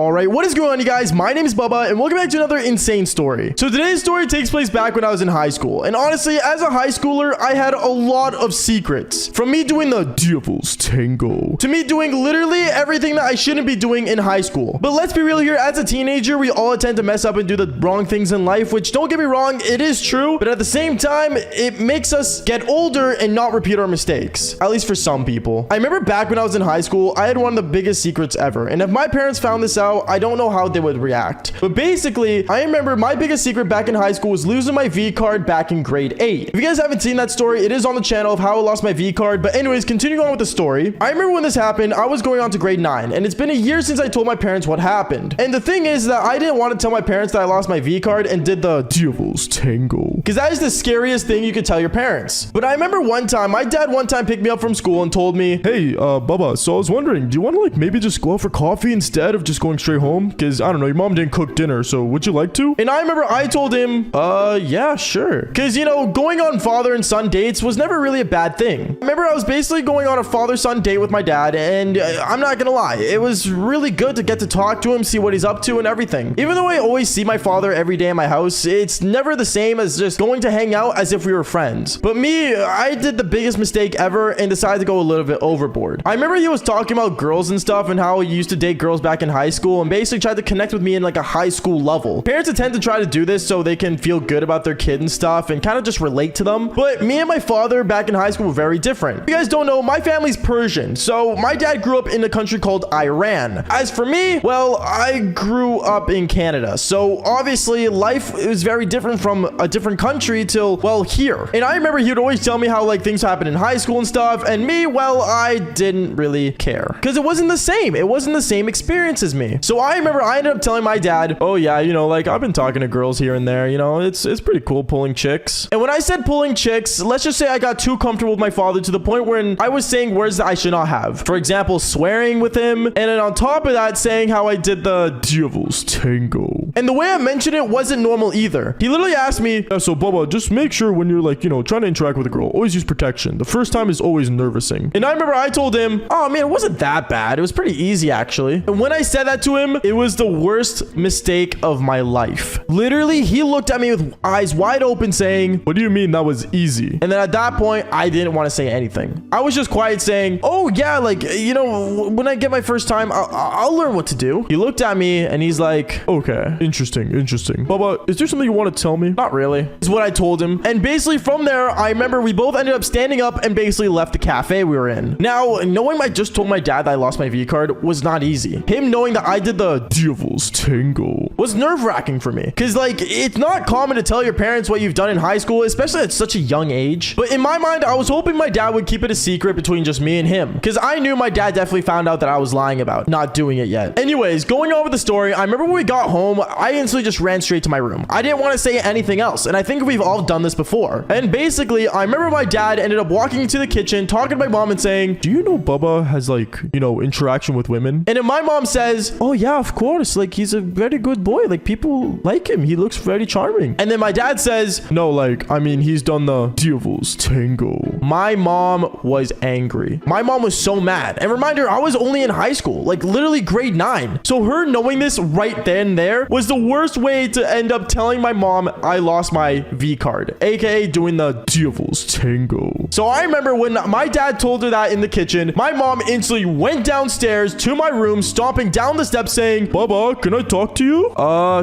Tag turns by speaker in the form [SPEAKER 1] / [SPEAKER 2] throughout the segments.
[SPEAKER 1] Alright, what is going on, you guys? My name is Bubba, and welcome back to another insane story. So today's story takes place back when I was in high school. And honestly, as a high schooler, I had a lot of secrets. From me doing the devil's tango, to me doing literally everything that I shouldn't be doing in high school. But let's be real here, as a teenager, we all tend to mess up and do the wrong things in life, which, don't get me wrong, it is true. But at the same time, it makes us get older and not repeat our mistakes. At least for some people. I remember back when I was in high school, I had one of the biggest secrets ever. And if my parents found this out, I don't know how they would react. But basically, I remember my biggest secret back in high school was losing my Vcard back in grade 8. If you guys haven't seen that story, it is on the channel of how I lost my Vcard. But anyways, continuing on with the story, I remember when this happened, I was going on to grade 9, and it's been a year since I told my parents what happened. And the thing is that I didn't want to tell my parents that I lost my Vcard and did the devil's tango, because that is the scariest thing you could tell your parents. But I remember one time, my dad one time picked me up from school and told me, "Hey, Bubba, so I was wondering, do you want to like maybe just go out for coffee instead of just going straight home? Because I don't know, your mom didn't cook dinner, so would you like to?" And I remember I told him, yeah, sure. Because, you know, going on father and son dates was never really a bad thing. I remember I was basically going on a father-son date with my dad, and I'm not gonna lie, it was really good to get to talk to him, see what he's up to and everything. Even though I always see my father every day in my house, it's never the same as just going to hang out as if we were friends. But me, I did the biggest mistake ever and decided to go a little bit overboard. I remember he was talking about girls and stuff and how he used to date girls back in high school and basically tried to connect with me in like a high school level. Parents tend to try to do this so they can feel good about their kid and stuff and kind of just relate to them. But me and my father back in high school were very different. If you guys don't know, my family's Persian. So my dad grew up in a country called Iran. As for me, well, I grew up in Canada. So obviously life is very different from a different country till, well, here. And I remember he would always tell me how like things happen in high school and stuff. And me, well, I didn't really care because it wasn't the same. It wasn't the same experience as me. So I remember I ended up telling my dad, "Oh yeah, you know, like I've been talking to girls here and there, you know, it's pretty cool pulling chicks." And when I said pulling chicks, let's just say I got too comfortable with my father to the point where I was saying words that I should not have. For example, swearing with him, and then on top of that, saying how I did the devil's tango. And the way I mentioned it wasn't normal either. He literally asked me, "Yeah, so Bubba, just make sure when you're like, you know, trying to interact with a girl, always use protection. The first time is always nervousing." And I remember I told him, "Oh man, it wasn't that bad. It was pretty easy actually." And when I said that to him, it was the worst mistake of my life. Literally, he looked at me with eyes wide open saying, "What do you mean that was easy?" And then at that point, I didn't want to say anything. I was just quiet saying, "Oh yeah, like, you know, when I get my first time, I'll learn what to do." He looked at me and he's like, "Okay, interesting. Bubba, is there something you want to tell me?" "Not really," is what I told him. And basically from there, I remember we both ended up standing up and basically left the cafe we were in. Now, knowing I just told my dad that I lost my V-card was not easy. Him knowing that I did the devil's tango was nerve-wracking for me. Because, like, it's not common to tell your parents what you've done in high school, especially at such a young age. But in my mind, I was hoping my dad would keep it a secret between just me and him. Because I knew my dad definitely found out that I was lying about not doing it yet. Anyways, going on with the story, I remember when we got home, I instantly just ran straight to my room. I didn't want to say anything else. And I think we've all done this before. And basically, I remember my dad ended up walking into the kitchen, talking to my mom and saying, "Do you know Bubba has like, you know, interaction with women?" And then my mom says, "Oh yeah, of course. Like, he's a very good boy. Like, people like him. He looks very charming." And then my dad says, "No, like, I mean, he's done the devil's tango." My mom was angry. My mom was so mad. And reminder, I was only in high school, like literally grade 9. So her knowing this right then and there was the worst way to end up telling my mom I lost my V-card, aka doing the devil's tango. So I remember when my dad told her that in the kitchen, my mom instantly went downstairs to my room, stomping down the steps saying, "Bubba, can I talk to you?"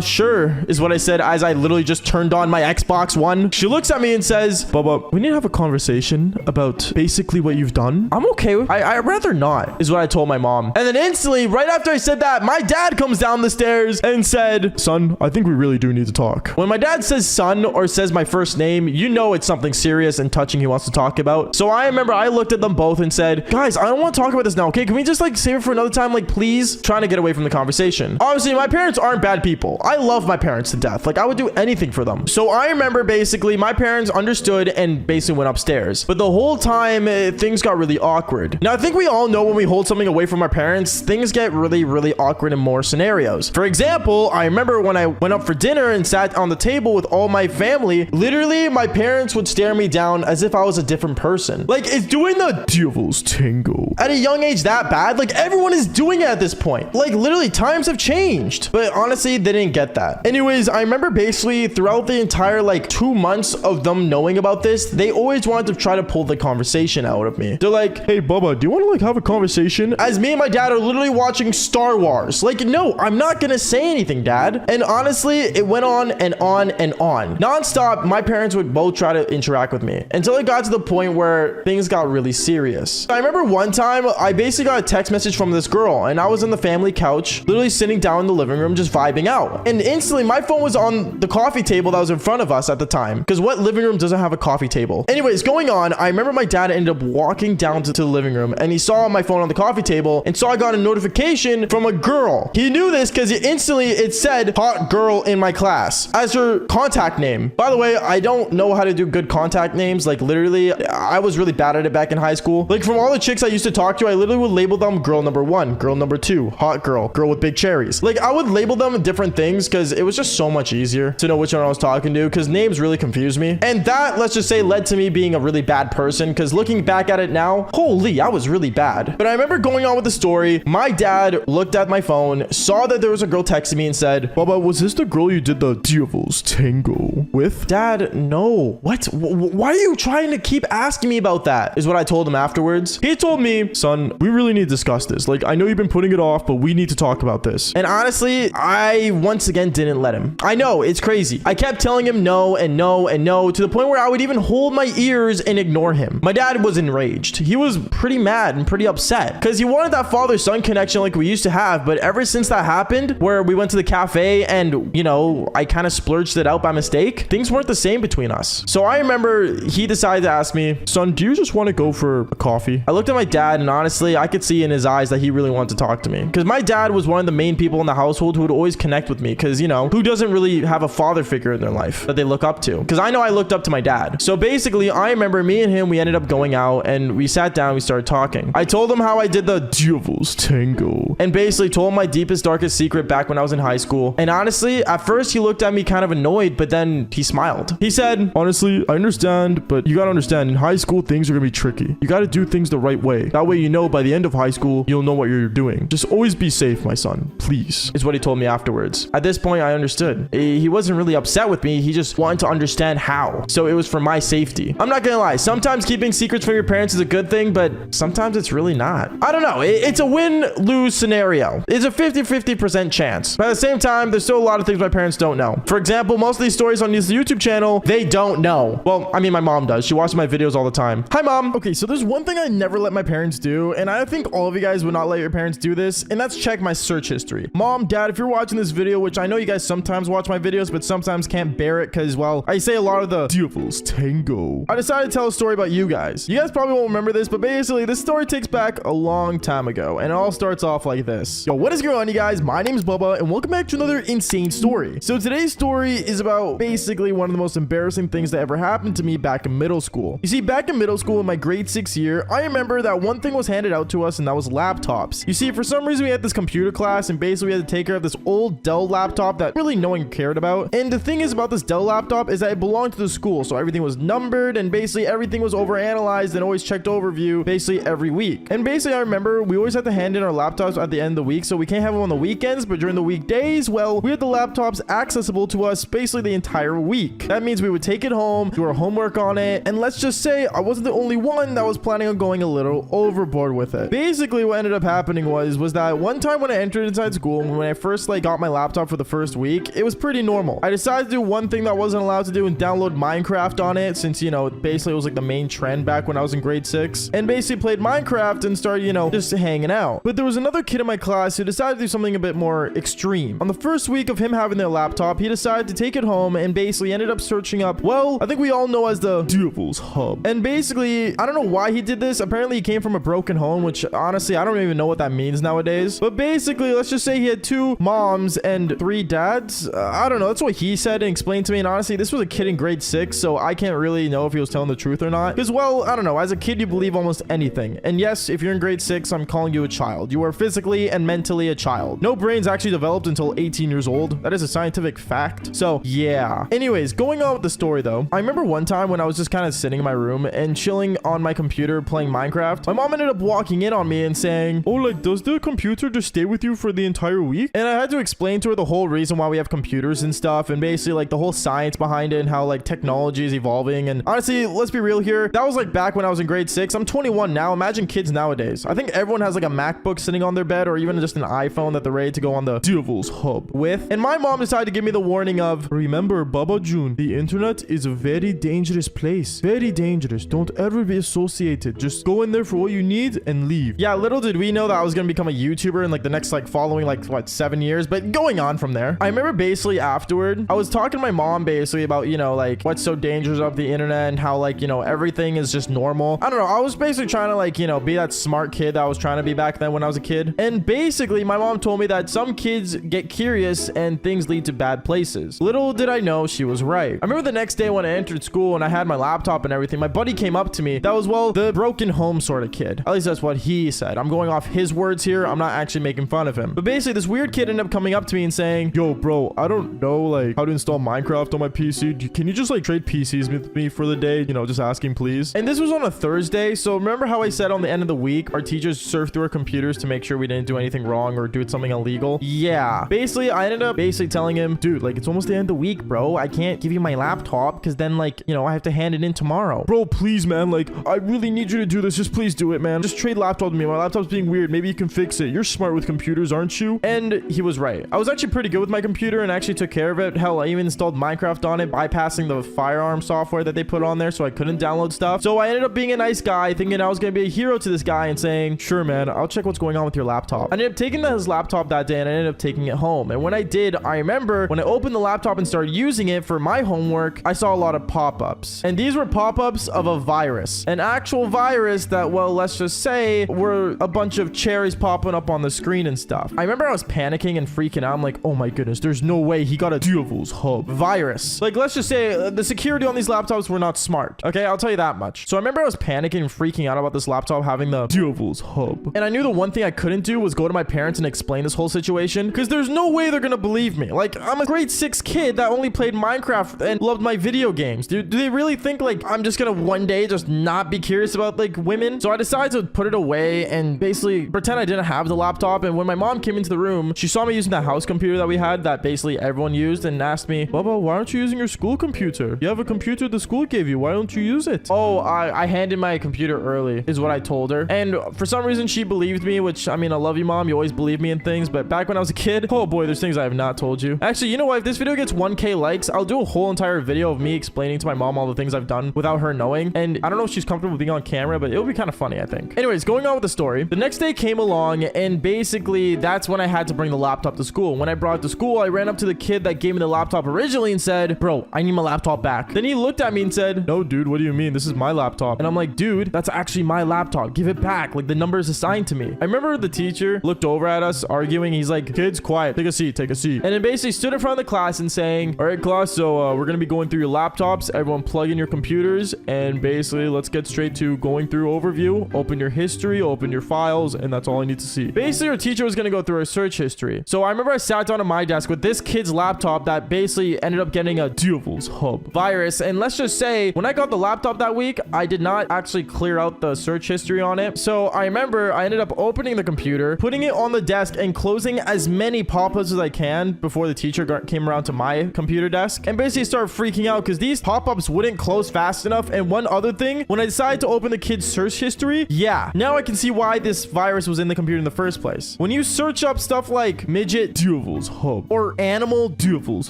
[SPEAKER 1] Sure, is what I said as I literally just turned on my Xbox One. She looks at me and says, "Bubba, we need to have a conversation about basically what you've done." "I'm okay with I'd rather not," is what I told my mom. And then instantly, right after I said that, my dad comes down the stairs and said, "Son, I think we really do need to talk." When my dad says son or says my first name, you know it's something serious and touching he wants to talk about. So I remember I looked at them both and said, "Guys, I don't want to talk about this now, okay? Can we just like save it for another time? Like, please?" Trying to get away from the conversation. Obviously, my parents aren't bad people. I love my parents to death. Like, I would do anything for them. So I remember basically my parents understood and basically went upstairs. But the whole time, things got really awkward. Now, I think we all know when we hold something away from our parents, things get really, really awkward in more scenarios. For example, I remember when I went up for dinner and sat on the table with all my family, literally my parents would stare me down as if I was a different person. Like, it's doing the devil's tango at a young age that bad? Like, everyone is doing it at this point. Like, literally times have changed. But honestly, they didn't get that. Anyways, I remember basically throughout the entire like 2 months of them knowing about this, they always wanted to try to pull the conversation out of me. They're like, hey, Bubba, do you want to like have a conversation? As me and my dad are literally watching Star Wars. Like, no, I'm not gonna say anything, Dad. And honestly, it went on and on and on. Non-stop, my parents would both try to interact with me until it got to the point where things got really serious. I remember one time I basically got a text message from this girl and I was on the family couch, literally sitting down in the living room, just vibing out. And instantly my phone was on the coffee table that was in front of us at the time. Because what living room doesn't have a coffee table? Anyways, going on, I remember my dad ended up walking down to the living room and he saw my phone on the coffee table and saw I got a notification from a girl. He knew this because instantly it said hot girl in my class as her contact name. By the way, I don't know how to do good contact names. Like literally, I was really bad at it back in high school. Like from all the chicks I used to talk to, I literally would label them girl number 1, girl number 2, hot girl, girl with big cherries. Like I would label them different things because it was just so much easier to know which one I was talking to because names really confused me. And that, let's just say, led to me being a really bad person because looking back at it now, holy, I was really bad. But I remember going on with the story, my dad looked at my phone, saw that there was a girl texting me and said, Bubba, was this the girl you did the Devil's Tango with? Dad, no. What? Why are you trying to keep asking me about that? Is what I told him afterwards. He told me, son, we really need to discuss this. Like, I know you've been putting it off, but we need to talk about this. And honestly, I once again didn't let him. I know, it's crazy. I kept telling him no and no and no to the point where I would even hold my ears and ignore him. My dad was enraged. He was pretty mad and pretty upset because he wanted that father-son connection like we used to have. But ever since that happened, where we went to the cafe and, you know, I kind of splurged it out by mistake, things weren't the same between us. So I remember he decided to ask me, son, do you just want to go for a coffee? I looked at my dad and honestly, I could see in his eyes that he really wanted to talk to me because my dad was one of the main people in the household who would always connect with me because, you know, who doesn't really have a father figure in their life that they look up to? Because I know I looked up to my dad. So basically, I remember me and him, we ended up going out and we sat down, we started talking. I told him how I did the Devil's Tango and basically told him my deepest, darkest secret back when I was in high school. And honestly, at first he looked at me kind of annoyed, but then he smiled. He said, honestly, I understand, but you gotta understand in high school, things are gonna be tricky. You gotta do things the right way. That way, you know, by the end of high school, you'll know what you're doing. Just always be safe, my son, please, is what he told me afterwards. At this point, I understood. He wasn't really upset with me. He just wanted to understand how. So it was for my safety. I'm not gonna lie. Sometimes keeping secrets from your parents is a good thing, but sometimes it's really not. I don't know. It's a win-lose scenario. It's a 50-50% chance. But at the same time, there's still a lot of things my parents don't know. For example, most of these stories on this YouTube channel, they don't know. Well, I mean, my mom does. She watches my videos all the time. Hi, Mom. Okay, so there's one thing I never let my parents do, and I think all of you guys would not let your parents do this, and that's check my search history. Mom, Dad, if you're watching this video, which I know you guys sometimes watch my videos, but sometimes can't bear it because, well, I say a lot of the Devil's Tango. I decided to tell a story about you guys. You guys probably won't remember this, but basically, this story takes back a long time ago, and it all starts off like this. Yo, what is going on, you guys? My name is Bubba, and welcome back to another insane story. So today's story is about basically one of the most embarrassing things that ever happened to me back in middle school. You see, back in middle school in my grade 6 year, I remember that one thing was handed out to us, and that was laptops. You see, for some reason, we had this computer class, and basically we had to take care of this old Dell laptop that really no one cared about. And the thing is about this Dell laptop is that it belonged to the school, so everything was numbered, and basically everything was overanalyzed and always checked overview basically every week. And basically, I remember we always had to hand in our laptops at the end of the week, so we can't have them on the weekends, but during the weekdays, well, we had the laptops accessible to us basically the entire week. That means we would take it home, do our homework on it, and let's just say I wasn't the only one that was planning on going a little overboard with it. Basically, what ended up happening was that one time when I entered inside school, when I first got my laptop for the first week, it was pretty normal. I decided to do one thing that I wasn't allowed to do and download Minecraft on it, since, you know, basically it was like the main trend back when I was in grade 6, and basically played Minecraft and started, you know, just hanging out. But there was another kid in my class who decided to do something a bit more extreme. On the first week of him having their laptop, he decided to take it home and basically ended up searching up, well, I think we all know as the Devil's Hub. And basically, I don't know why he did this. Apparently he came from a broken home, which honestly, I don't even know what that means nowadays. But basically, let's just say he had 2 moms and 3 dads. I don't know. That's what he said and explained to me. And honestly, this was a kid in grade 6, so I can't really know if he was telling the truth or not. Because, well, I don't know. As a kid, you believe almost anything. And yes, if you're in grade 6, I'm calling you a child. You are physically and mentally a child. No brains actually developed until 18 years old. That is a scientific fact. So, yeah. Anyways, going on with the story, though, I remember one time when I was just kind of sitting in my room and chilling on my computer playing Minecraft, my mom ended up walking in on me and saying, oh, like, does the computer just stay with you for the entire week? And I had to explain to her the whole reason why we have computers and stuff, and basically like the whole science behind it and how like technology is evolving. And honestly, let's be real here, that was like back when I was in grade 6. I'm 21 now. Imagine kids nowadays. I think everyone has like a MacBook sitting on their bed, or even just an iPhone that they're ready to go on the devil's hub with. And my mom decided to give me the warning of, remember, Baba June, the internet is a very dangerous place. Very dangerous. Don't ever be associated. Just go in there for what you need and leave. Yeah, little did we know that I was gonna become a YouTuber in like the next like following like what 7 years, but going on from there. I remember basically afterward, I was talking to my mom basically about, you know, like what's so dangerous about the internet and how like, you know, everything is just normal. I don't know. I was basically trying to like, you know, be that smart kid that I was trying to be back then when I was a kid. And basically my mom told me that some kids get curious and things lead to bad places. Little did I know she was right. I remember the next day when I entered school and I had my laptop and everything, my buddy came up to me. That was, well, the broken home sort of kid. At least that's what he said. I'm going off his words here. I'm not actually making fun of him. But basically this weird kid ended up coming up to me and saying, yo, bro, I don't know like how to install Minecraft on my PC. Can you just like trade PCs with me for the day? You know, just asking please. And this was on a Thursday. So remember how I said on the end of the week, our teachers surfed through our computers to make sure we didn't do anything wrong or do something illegal? Yeah. Basically, I ended up telling him, dude, like it's almost the end of the week, bro. I can't give you my laptop because then like, you know, I have to hand it in tomorrow. Bro, please, man. Like, I really need you to do this. Just please do it, man. Just trade laptop with me. My laptop's being weird. Maybe you can fix it. You're smart with computers, aren't you? And he was right. I was actually pretty good with my computer and actually took care of it. Hell, I even installed Minecraft on it, bypassing the firearm software that they put on there so I couldn't download stuff. So I ended up being a nice guy, thinking I was going to be a hero to this guy and saying, sure, man, I'll check what's going on with your laptop. I ended up taking his laptop that day and I ended up taking it home. And when I did, I remember when I opened the laptop and started using it for my homework, I saw a lot of pop-ups. And these were pop-ups of a virus. An actual virus that, well, let's just say were a bunch of cherries popping up on the screen and stuff. I remember I was panicking and freaking out. I'm like, oh my goodness, there's no way he got a devil's hub virus. Like, let's just say the security on these laptops were not smart. Okay, I'll tell you that much. So I remember I was panicking and freaking out about this laptop having the devil's hub. And I knew the one thing I couldn't do was go to my parents and explain this whole situation because there's no way they're gonna believe me. Like, I'm a grade 6 kid that only played Minecraft and loved my video games. Dude, do they really think like I'm just gonna one day just not be curious about like women? So I decided to put it away and basically pretend I didn't have the laptop. And when my mom came into the room, she saw me using the house computer that we had that basically everyone used and asked me, Bubba, why aren't you using your school computer? You have a computer the school gave you. Why don't you use it? Oh, I handed my computer early is what I told her. And for some reason she believed me, which I mean, I love you, mom. You always believe me in things. But back when I was a kid, oh boy, there's things I have not told you. Actually, you know what? If this video gets 1K likes, I'll do a whole entire video of me explaining to my mom all the things I've done without her knowing. And I don't know if she's comfortable being on camera, but it'll be kind of funny, I think. Anyways, going on with the story. The next day came along and basically that's when I had to bring the laptop to school. When I brought it to school, I ran up to the kid that gave me the laptop originally and said, bro, I need my laptop back. Then he looked at me and said, no, dude, what do you mean? This is my laptop. And I'm like, dude, that's actually my laptop. Give it back. Like the number is assigned to me. I remember the teacher looked over at us arguing. He's like, kids, quiet. Take a seat. Take a seat. And then basically stood in front of the class and saying, all right, class, so we're going to be going through your laptops. Everyone plug in your computers. And basically, let's get straight to going through overview. Open your history, open your files, and that's all I need to see. Basically, our teacher was going to go through our search history. So I remember I sat down at my desk with this kid's laptop that basically ended up getting a devil's hub virus. And let's just say, when I got the laptop that week, I did not actually clear out the search history on it. So I remember I ended up opening the computer, putting it on the desk, and closing as many pop-ups as I can before the teacher came around to my computer desk, and basically started freaking out because these pop-ups wouldn't close fast enough. And one other thing, when I decided to open the kid's search history, yeah, now I can see why this virus was in the computer in the first place. When you search up stuff like midget devil's hub or animal devil's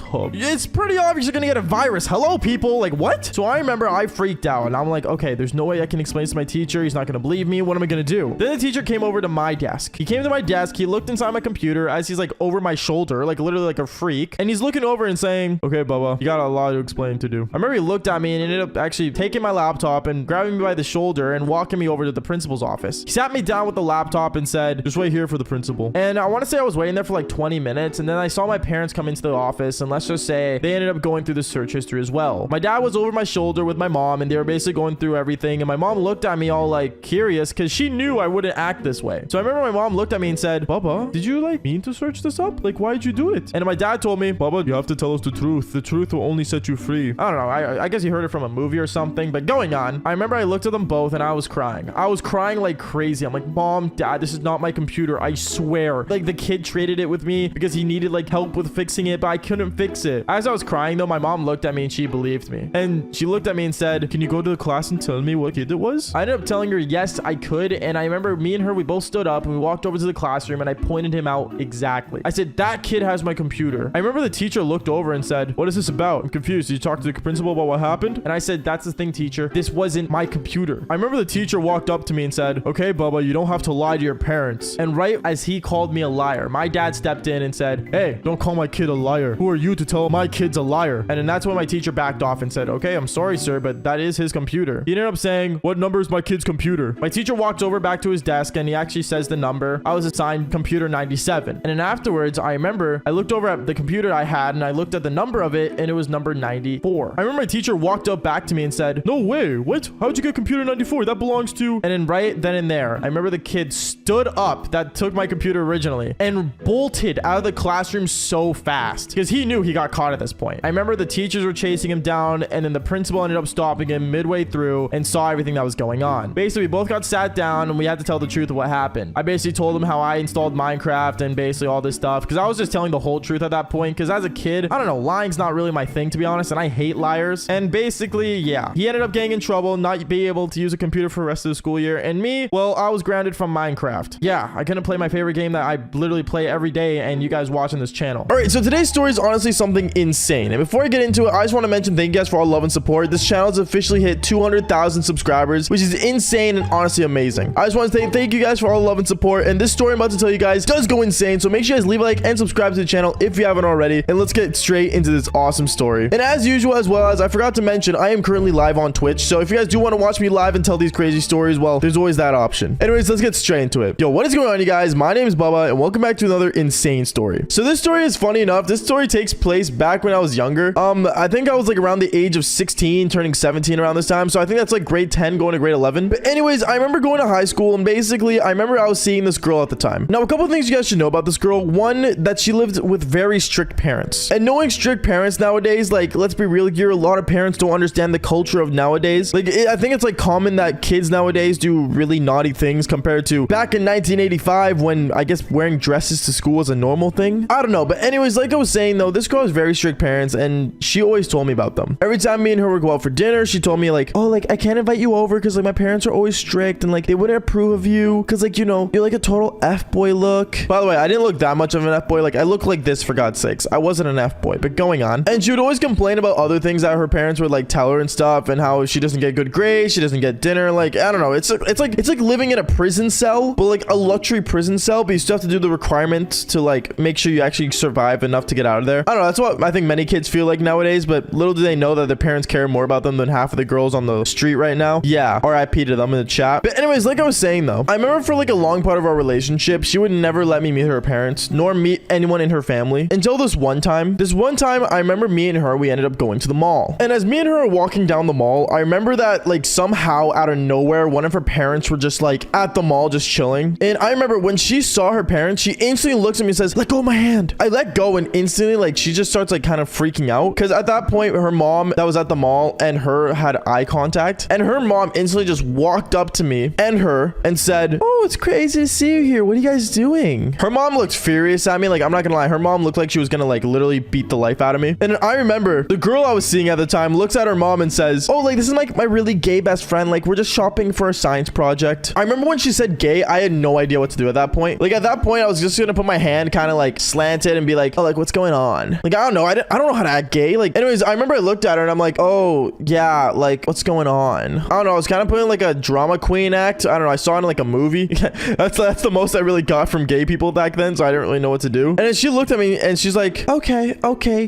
[SPEAKER 1] hub, it's pretty obvious you're gonna get a virus. Hello, people. Like, what? So I remember I freaked out and I'm like, okay, there's no way I can explain this to my teacher. He's not gonna believe me. What am I gonna do? Then the teacher came over to my desk. He came to my desk. He looked inside my computer as he's like over my shoulder, like literally like a freak. And he's looking over and saying, okay, Bubba, you got a lot to explain to do. I remember he looked at me and ended up actually taking my laptop and grabbing me by the shoulder and walking me over to the principal's office. He sat me down with the laptop and said, just wait here for the principal. And I want to say I was waiting there for like 20 minutes. And then I saw my parents come into the office, and let's just say they ended up going through the search history as well. My dad was over my shoulder with my mom and they were basically going through everything. And my mom looked at me all like curious because she knew I wouldn't act this way. So I remember my mom looked at me and said, Bubba, did you like mean to search this up? Like, why'd you do it? And my dad told me, Bubba, you have to tell us the truth. The truth will only set you free. I don't know. I guess you heard it from a movie or something, but going on, I remember I looked at them both and I was crying. I was crying like crazy. I'm like, Mom, Dad, this is not my computer. I I swear. Like, the kid traded it with me because he needed like help with fixing it, but I couldn't fix it. As I was crying though, my mom looked at me and she believed me. And she looked at me and said, can you go to the class and tell me what kid it was? I ended up telling her yes, I could. And I remember me and her, we both stood up and we walked over to the classroom and I pointed him out exactly. I said, that kid has my computer. I remember the teacher looked over and said, what is this about? I'm confused. Did you talk to the principal about what happened? And I said, that's the thing, teacher. This wasn't my computer. I remember the teacher walked up to me and said, okay, Bubba, you don't have to lie to your parents. And right as he called me a liar, my dad stepped in and said, hey, don't call my kid a liar. Who are you to tell my kid's a liar? And then that's when my teacher backed off and said, okay, I'm sorry, sir, but that is his computer. He ended up saying, what number is my kid's computer? My teacher walked over back to his desk and he actually says the number. I was assigned computer 97. And then afterwards, I remember I looked over at the computer I had and I looked at the number of it and it was number 94. I remember my teacher walked up back to me and said, no way, what? How'd you get computer 94? That belongs to... And then right then and there, I remember the kid stood up that took my computer originally and bolted out of the classroom so fast because he knew he got caught at this point. I remember the teachers were chasing him down and then the principal ended up stopping him midway through and saw everything that was going on. Basically, we both got sat down and we had to tell the truth of what happened. I basically told him how I installed Minecraft and basically all this stuff because I was just telling the whole truth at that point because as a kid, I don't know, lying's not really my thing to be honest, and I hate liars. And basically, yeah, he ended up getting in trouble, not being able to use a computer for the rest of the school year, and me, well, I was grounded from Minecraft. Yeah, I couldn't play my favorite game that I literally play every day and you guys watching this channel. All right, so today's story is honestly something insane, and before I get into it, I just want to mention thank you guys for all love and support. This channel has officially hit 200,000 subscribers, which is insane and honestly amazing. I just want to say thank you guys for all the love and support, and this story I'm about to tell you guys does go insane, so make sure you guys leave a like and subscribe to the channel if you haven't already, and let's get straight into this awesome story. And as usual, as well as I forgot to mention, I am currently live on Twitch, so if you guys do want to watch me live and tell these crazy stories, well, there's always that option. Anyways, let's get straight into it. Yo, what is going on, you guys? My name is Bubba, and welcome back to another insane story. So this story is funny enough. This story takes place back when I was younger. I think I was like around the age of 16, turning 17 around this time, so I think that's like grade 10 going to grade 11. But anyways, I remember going to high school, and basically, I remember I was seeing this girl at the time. Now, a couple of things you guys should know about this girl. One, that she lived with very strict parents. And knowing strict parents nowadays, like, let's be real here, a lot of parents don't understand the culture of nowadays. Like, I think it's like common that kids nowadays do really naughty things compared to back in 1985 when I guess wearing dresses to school was a normal thing. I don't know. But anyways, like I was saying though, this girl has very strict parents and she always told me about them. Every time me and her would go out for dinner, she told me like, oh, like I can't invite you over because like my parents are always strict and like they wouldn't approve of you because like, you know, you're like a total F-boy look. By the way, I didn't look that much of an F-boy. Like I look like this for God's sakes. I wasn't an F-boy, but going on. And she would always complain about other things that her parents would like tell her and stuff and how she doesn't get good grades, she doesn't get dinner. Like, I don't know. It's like living in a prison cell, but like a luxury prison cell, but you still have to do the requirements to like make sure you actually survive enough to get out of there. I don't know. That's what I think many kids feel like nowadays, but little do they know that their parents care more about them than half of the girls on the street right now. Yeah, RIP to them in the chat. But anyways, like I was saying though, I remember for like a long part of our relationship, she would never let me meet her parents, nor meet anyone in her family until this one time. I remember me and her, we ended up going to the mall. And as me and her are walking down the mall, I remember that like somehow out of nowhere, one of her parents were just like at the mall, just chilling. And I remember when she saw her parents, she instantly looks at me and says, let go of my hand. I let go and instantly like she just starts like kind of freaking out. Cause at that point, her mom that was at the mall and her had eye contact. And her mom instantly just walked up to me and her and said, oh, it's crazy to see you here. What are you guys doing? Her mom looked furious at me. Like, I'm not gonna lie. Her mom looked like she was gonna like literally beat the life out of me. And I remember the girl I was seeing at the time looks at her mom and says, oh, like this is like my really gay best friend. Like we're just shopping for a science project. I remember when she said gay, I had no idea what to do at that point. Like at that point, I was just gonna put my hand kind of like slanted and be like, oh, like what's going on? Like, I don't know. I don't know how to act gay. Like anyways, I remember I looked at her and I'm like, oh yeah, like what's going on? I don't know. I was kind of putting like a drama queen act. I don't know. I saw it in like a movie. that's the most I really got from gay people back then. So I didn't really know what to do. And then she looked at me and she's like, okay.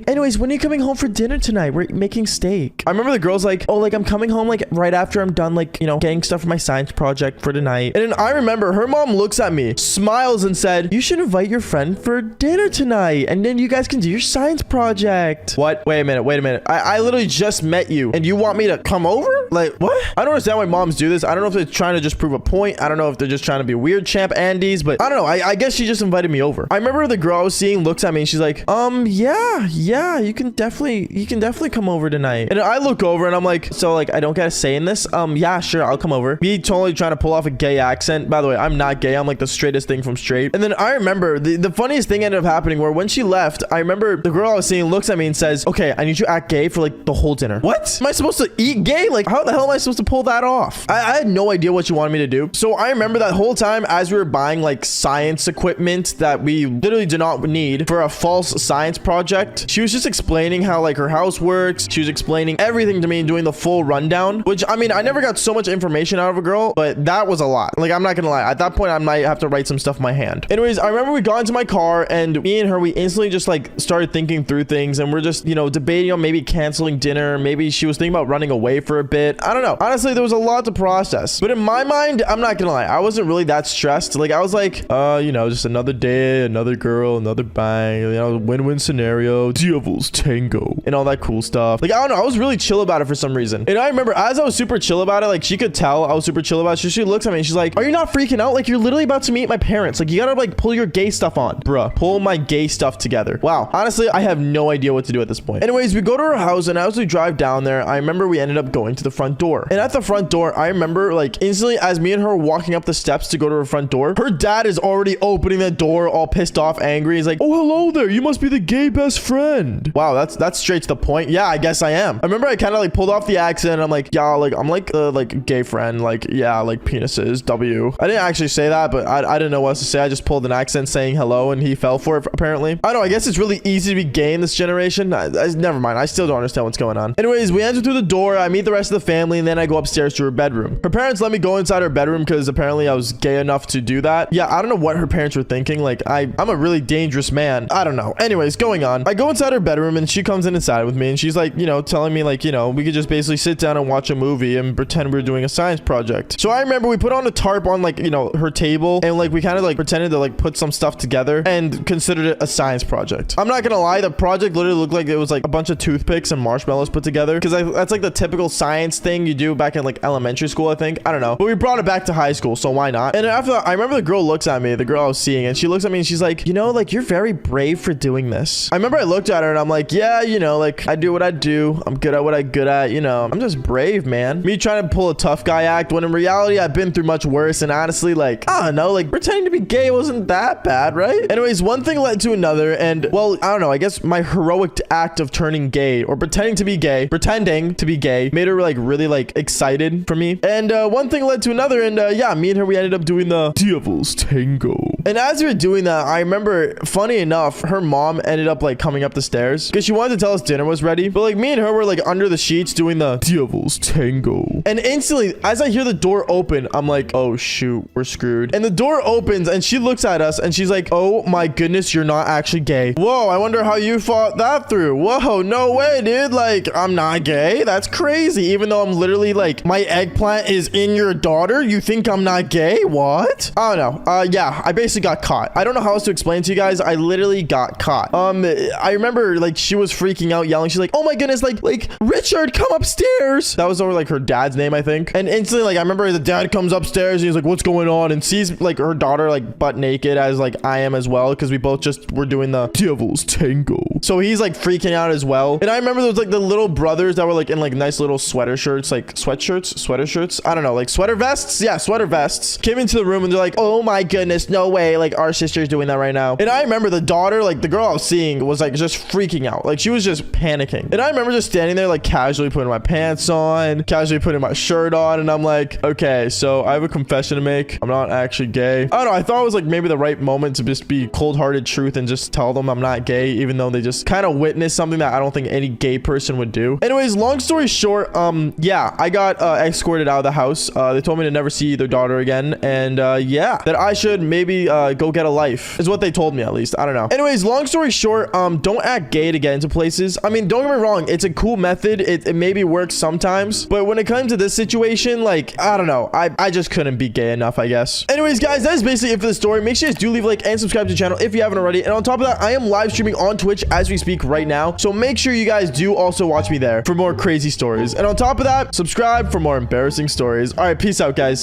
[SPEAKER 1] Anyways, when are you coming home for dinner tonight? We're making steak. I remember the girl's like, oh, like I'm coming home like right after I'm done, like, you know, getting stuff for my science project for tonight. And then I remember her mom looks at me, smiles and said, you should invite your friend for dinner tonight. And then you guys can do your science project. What? Wait a minute. I literally just met you and you want me to come over? Like, what? I don't understand why moms do this. I don't know if they're trying to just prove a point. I don't know if they're just trying to be weird champ Andes, but I don't know. I guess she just invited me over. I remember the girl I was seeing looks at me and she's like, yeah, you can definitely come over tonight. And I look over and I'm like, so like, I don't gotta say in this? Yeah, sure, I'll come over. Me totally trying to pull off a gay accent. By the way, I'm not gay. I'm like the straightest straightest thing from straight. And then I remember the funniest thing ended up happening where when she left, I remember the girl I was seeing looks at me and says, okay, I need you to act gay for like the whole dinner. What? Am I supposed to eat gay? Like, how the hell am I supposed to pull that off? I had no idea what she wanted me to do. So I remember that whole time as we were buying like science equipment that we literally do not need for a false science project, she was just explaining how like her house works. She was explaining everything to me and doing the full rundown, which I mean, I never got so much information out of a girl, but that was a lot. Like, I'm not gonna lie. At that point, I might have to write some stuff in my hand. Anyways, I remember we got into my car and me and her, we instantly just like started thinking through things and we're just, you know, debating on maybe canceling dinner. Maybe she was thinking about running away for a bit. I don't know. Honestly, there was a lot to process. But in my mind, I'm not gonna lie, I wasn't really that stressed. Like, I was like, you know, just another day, another girl, another bang, you know, win-win scenario, devil's tango, and all that cool stuff. Like, I don't know, I was really chill about it for some reason. And I remember as I was super chill about it, like, she could tell I was super chill about it. She looks at me and she's like, are you not freaking out? Like, you're literally about to meet my parents. Like, you gotta like pull your gay stuff on. Bruh, pull my gay stuff together. Wow. Honestly, I have no idea what to do at this point. Anyways, we go to her house and as we drive down there, I remember we ended up going to the front door. And at the front door, I remember like instantly as me and her were walking up the steps to go to her front door, her dad is already opening the door all pissed off, angry. He's like, oh, hello there. You must be the gay best friend. Wow, that's straight to the point. Yeah, I guess I am. I remember I kind of like pulled off the accent. And I'm like, yeah, like I'm like gay friend. Like, yeah, like penises, W. I didn't actually say that, but I didn't know what else to say. I just pulled an accent saying hello and he fell for it apparently. I don't know. I guess it's really easy to be gay in this generation. Never mind. I still don't understand what's going on. Anyways, we enter through the door. I meet the rest of the family and then I go upstairs to her bedroom. Her parents let me go inside her bedroom because apparently I was gay enough to do that. Yeah, I don't know what her parents were thinking. Like, I'm a really dangerous man. I don't know. Anyways, going on. I go inside her bedroom and she comes inside with me and she's like, you know, telling me like, you know, we could just basically sit down and watch a movie and pretend we're doing a science project. So I remember we put on a tarp on like, you know, her table and like we kind of like pretended to like put some stuff together and considered it a science project. I'm not gonna lie, the project literally looked like it was like a bunch of toothpicks and marshmallows put together because that's like the typical science thing you do back in like elementary school, I think. I don't know. But we brought it back to high school, so why not? And after that, I remember the girl looks at me, the girl I was seeing, and she looks at me and she's like, you know, like you're very brave for doing this. I remember I looked at her and I'm like, yeah, you know, like I do what I do. I'm good at what I'm good at, you know. I'm just brave, man. Me trying to pull a tough guy act when in reality I've been through much worse, and honestly, like, I don't know, like pretending to be gay wasn't that bad, right? Anyways, one thing led to another, and well, I don't know, I guess my heroic act of turning gay or pretending to be gay made her like really like excited for me. And one thing led to another, and yeah, me and her, we ended up doing the devil's tango. And as we were doing that, I remember, funny enough, her mom ended up like coming up the stairs because she wanted to tell us dinner was ready. But like me and her were like under the sheets doing the devil's tango. And instantly, as I hear the door open, I'm like, oh shoot, we're screwed. And the door opens and she looks at us and she's like, oh my goodness, you're not actually gay. Whoa, I wonder how you fought that through. Whoa, no way, dude. Like, I'm not gay. That's crazy. Even though I'm literally like, my eggplant is in your daughter. You think I'm not gay? What? I don't know. Yeah, I basically got caught. I don't know how else to explain to you guys. I literally got caught. I remember like she was freaking out, yelling. She's like, oh my goodness, like Richard, come upstairs. That was over like her dad's name, I think. And instantly, like I remember the dad comes upstairs and he's like, what's going on? And sees like her daughter like butt naked as like I am as well, because we both just were doing the devil's tango. So he's like freaking out as well. And I remember there was like the little brothers that were like in like nice little sweater shirts, like sweater shirts. I don't know, like sweater vests. Yeah, sweater vests. Came into the room and they're like, oh my goodness, no way. Like our sister's doing that right now. And I remember the daughter, like the girl I was seeing, was like just freaking out. Like she was just panicking. And I remember just standing there like casually putting my pants on, casually putting my shirt on. And I'm like, okay, so I have a confession to make. I'm not actually gay. I don't know. I thought it was like maybe the right moment to just be cold-hearted truth and just tell them I'm not gay, even though they just kind of witnessed something that I don't think any gay person would do. Anyways, long story short, yeah, I got escorted out of the house. They told me to never see their daughter again. And yeah, that I should maybe go get a life is what they told me, at least. I don't know. Anyways, long story short, don't act gay to get into places. I mean, don't get me wrong. It's a cool method. It maybe works sometimes. But when it comes to this situation, like, I don't know. I just couldn't be gay enough, I guess. Anyways, guys, that is basically it for the story. Make sure you guys do leave a like and subscribe to the channel if you haven't already. And on top of that, I am live streaming on Twitch as we speak right now. So make sure you guys do also watch me there for more crazy stories. And on top of that, subscribe for more embarrassing stories. All right, peace out, guys.